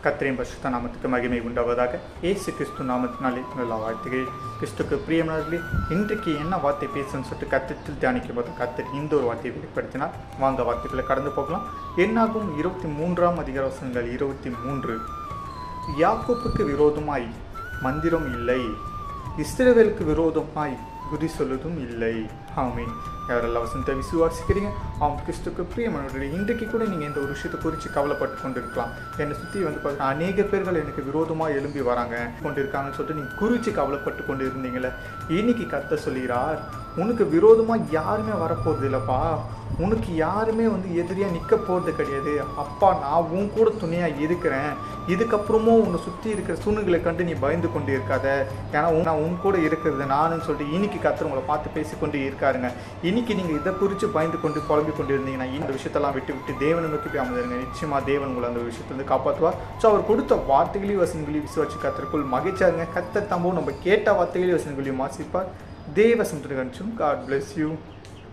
கர்த்தரின் பரிசுத்த நாமத்துக்கு மகிமை உண்டாவதாக. இயேசு கிறிஸ்து நாமத்தினாலே நல்ல வாழ்த்துகள். கிறிஸ்துக்கு பிரியமானவர்களே, இன்றைக்கு என்ன வார்த்தை பேசணும்னு சொல்லிட்டு கர்த்தத்தில் தியானிக்கும் போது கர்த்தர் இந்த ஒரு வார்த்தையை வெளிப்படுத்தினார். வாங்க வார்த்தைகளை கடந்து போகலாம். என்னாகும் 23ஆம் அதிகாரங்கள் 23. யாக்கோப்புக்கு விரோதமாய் மந்திரம் இல்லை, இஸ்ரவேலுக்கு விரோதமாய் குதி சொல்லுவதும் இல்லை. ஆமீன். யாரெல்லாம் வசனத்தை விசுவாசிக்கிறீங்க? கிறிஸ்துக்கு பிரியமானவர்களே, இன்றைக்கு கூட நீங்கள் இந்த ஒரு விஷயத்தை குறித்து கவலைப்பட்டு கொண்டு இருக்கலாம். என்னை சுற்றி பார்த்தீங்கன்னா அநேக பேர்கள் எனக்கு விரோதமாக எழும்பி வராங்க கொண்டு இருக்காங்கன்னு சொல்லிட்டு நீங்கள் குறித்து கவலைப்பட்டு கொண்டு இருந்தீங்களே, இன்னைக்கு கர்த்தர் சொல்கிறார், உனக்கு விரோதமாக யாருமே வரப்போகிறது இல்லைப்பா, உனக்கு யாருமே எதிரியாக நிற்க போகிறது கிடையாது. அப்பா, நான் உன் கூட துணையாக இருக்கிறேன். இதுக்கப்புறமும் உன்னை சுற்றி இருக்கிற சூழ்நிலை கண்டு நீ பயந்து கொண்டு இருக்காத, ஏன்னா நான் உன் கூட இருக்கிறது நானுன்னு சொல்லிட்டு இன்னைக்கு கர்த்தர் உங்களை பார்த்து பேசிக்கொண்டு இருக்காருங்க. இன்னைக்கு நீங்கள் இதை குறித்து பயந்து கொண்டு புலம்பி கொண்டு இருந்தீங்கன்னா இந்த விஷயத்தெல்லாம் விட்டு தேவனை நோக்கி போய் அமர்ந்துருங்க. நிச்சயமாக தேவன் உங்களை அந்த விஷயத்துலேருந்து காப்பாற்றுவார். ஸோ அவர் கொடுத்த வார்த்தைகளையும் வசனங்களையும் விசுவாசி கர்த்தருக்குள் மகிழ்ச்சியாருங்க. கர்த்தர் தம்பவும் நம்ம கேட்ட வார்த்தைகளையும் வசனங்களையும் வாசிப்பார். தேவ சமுத்திரம். God bless you.